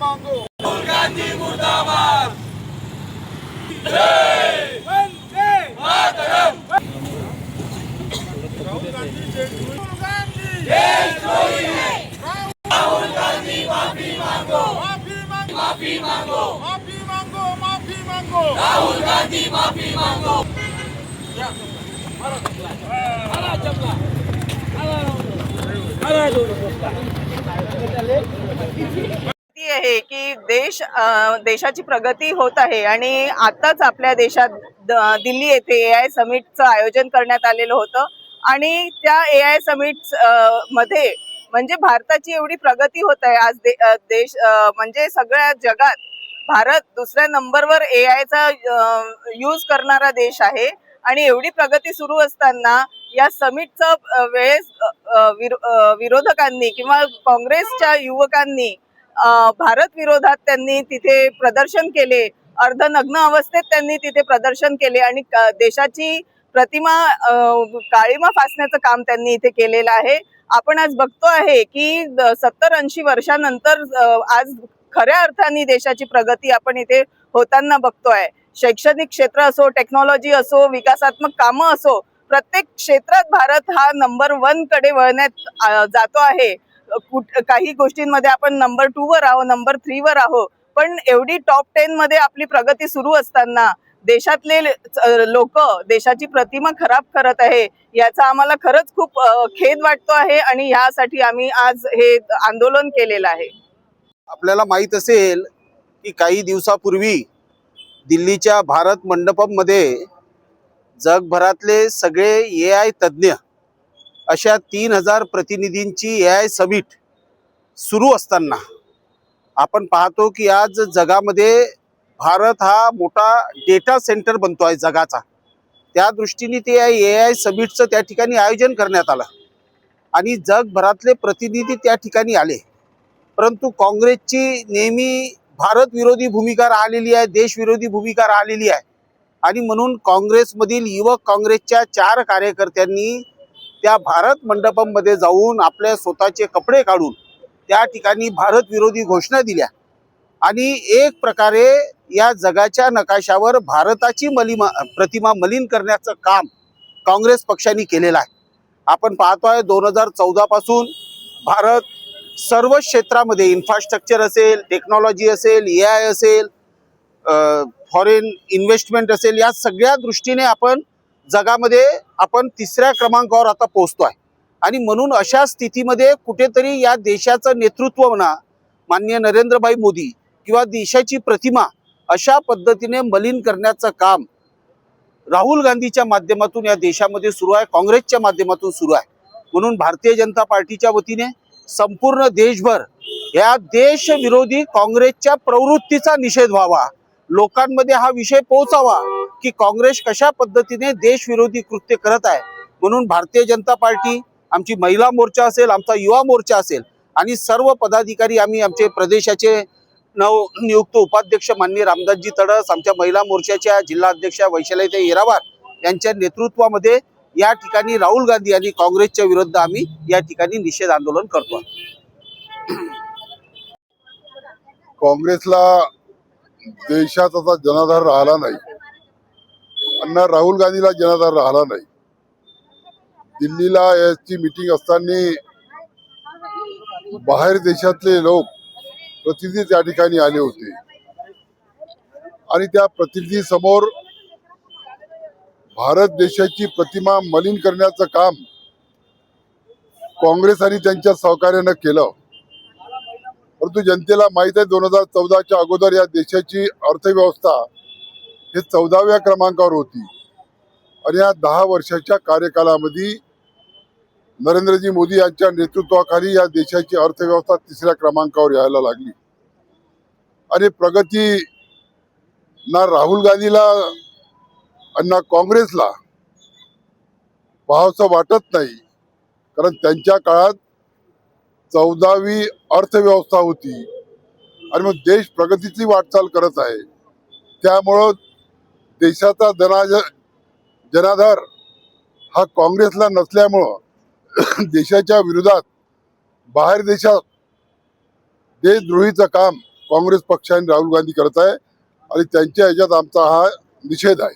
मांगो। गांधी मुर्दाबाद। जय वंदे मातरम। राहुल गांधी राहुल गांधी माफी मांगो। माफी मांगो। माफी मांगो। माफी मांगो। राहुल गांधी माफी मांगो। आहे की देशाची प्रगती होत आहे आणि आताच आपल्या देशात दिल्ली येथे AI समिटचं आयोजन करण्यात आलेलं होतं आणि त्या AI समिट मध्ये म्हणजे भारताची एवढी प्रगती होत आहे आज देश म्हणजे सगळ्या जगात भारत दुसऱ्या नंबरवर AIचा यूज करणारा देश आहे आणि एवढी प्रगती सुरू असताना या समिटचा वेळेस विरोधकांनी किंवा काँग्रेसच्या युवकांनी भारत विरोधात त्यांनी तिथे प्रदर्शन केले, अर्धनग्न अवस्थेत त्यांनी तिथे प्रदर्शन केले आणि देशाची प्रतिमा काळीमा फासण्याचं काम त्यांनी इथे केलेलं आहे। आपण आज बघतो आहे की 70-80 वर्षानंतर आज खऱ्या अर्थाने देशाची प्रगती आपण इथे होताना बघतोय। शैक्षणिक क्षेत्र असो, टेक्नॉलॉजी असो, विकासात्मक कामं असो, प्रत्येक क्षेत्रात भारत हा नंबर 1 कडे वळण्यात जातो आहे। काही गोष्टींमध्ये आपण नंबर 2 वर आहोत, नंबर 3 वर आहोत, पण एवढी टॉप 10 मध्ये आपली प्रगती सुरू असताना देशातले लोक देशाची प्रतिमा खराब करत आहे याचा आम्हाला खरंच खूप खेद वाटतो आहे आणि यासाठी आम्ही आज हे आंदोलन केलेलं आहे। आपल्याला माहित असेल की काही दिवसापूर्वी दिल्लीच्या भारत मंडपमध्ये जगभरातले सगळे AI तज्ञ अशा 3000 प्रतिनिधींची AI समिट सुरू असताना आपण पाहतो की आज जगामध्ये भारत हा मोठा डेटा सेंटर बनतोय जगाचा। त्या दृष्टीने ते AI समिटचं त्या ठिकाणी आयोजन करण्यात आलं आणि जगभरातले प्रतिनिधी त्या ठिकाणी आले, परंतु काँग्रेसची नेहमी भारत विरोधी भूमिका राहिलेली आहे, देशविरोधी भूमिका राहिलेली आहे आणि म्हणून काँग्रेसमधील युवक काँग्रेसच्या 4 कार्यकर्त्यांनी त्या भारत मंडपमध्ये जाऊन आपले स्वतःचे कपडे काढून त्या ठिकाणी भारत विरोधी घोषणा दिल्या आणि एक प्रकारे या जगाच्या नकाशावर भारताची प्रतिमा मलिन करण्याचं काम काँग्रेस पक्षाने केलेलं आहे। आपण पाहतोय 2014 पासून भारत सर्व क्षेत्रामध्ये इन्फ्रास्ट्रक्चर असेल, टेक्नॉलॉजी असेल, AI असेल, फॉरेन इन्व्हेस्टमेंट असेल, या सगळ्या दृष्टीने आपण जगामध्ये आपण 3ऱ्या क्रमांकावर आता पोहोचतोय आणि म्हणून अशा स्थितीमध्ये कुठेतरी या देशाचं नेतृत्व म्हणा माननीय नरेंद्रभाई मोदी किंवा देशाची प्रतिमा अशा पद्धतीने मलिन करण्याचं काम राहुल गांधीच्या माध्यमातून या देशामध्ये सुरू आहे, काँग्रेसच्या माध्यमातून सुरू आहे। म्हणून भारतीय जनता पार्टीच्या वतीने संपूर्ण देशभर या देशविरोधी काँग्रेसच्या प्रवृत्तीचा निषेध व्हावा, लोकांमध्ये हा विषय पोहोचावा की काँग्रेस कशा पद्धतीने देशविरोधी कृत्य करत आहे। म्हणून भारतीय जनता पार्टी, आमची महिला मोर्चा असेल, आमचा युवा मोर्चा असेल आणि सर्व पदाधिकारी, आम्ही आमचे प्रदेशाचे नवनियुक्त उपाध्यक्ष माननीय रामदासजी तडस, आमच्या महिला मोर्चाच्या जिल्हा अध्यक्षा वैशालीताई येरावार यांच्या नेतृत्वामध्ये या ठिकाणी राहुल गांधी आणि काँग्रेसच्या विरुद्ध आम्ही या ठिकाणी निषेध आंदोलन करतो। काँग्रेसला देशात आता जनाधार राहिला नाही, अण्णा राहुल गांधीला जनाधार राहिला नाही। दिल्लीला याची मीटिंग असताना बाहेर देशातले लोक प्रतिनिधी त्या ठिकाणी आले होते आणि त्या प्रतिनिधी समोर भारत देशाची प्रतिमा मलिन करण्याचं काम काँग्रेस आणि त्यांच्या सहकार्यानं केलं। परंतु जनतेला माहित आहे 2014च्या अगोदर या देशाची अर्थव्यवस्था हे 14व्या क्रमांकावर होती आणि या 10 वर्षाच्या कार्यकालामध्ये नरेंद्रजी मोदी यांच्या नेतृत्वाखाली या देशाची अर्थव्यवस्था 3ऱ्या क्रमांकावर यायला लागली आणि प्रगती ना राहुल गांधीला आणि ना काँग्रेसला पाहावसं वाटत नाही, कारण त्यांच्या काळात 14वी अर्थव्यवस्था होती आणि मग देश प्रगतीची वाटचाल करत आहे। त्यामुळं देशाचा जनाधार हा काँग्रेसला नसल्यामुळं देशाच्या विरोधात बाहेर देशात देशद्रोहीचं काम काँग्रेस पक्ष आणि राहुल गांधी करत आहे आणि त्यांच्या ह्याच्यात आमचा हा निषेध आहे.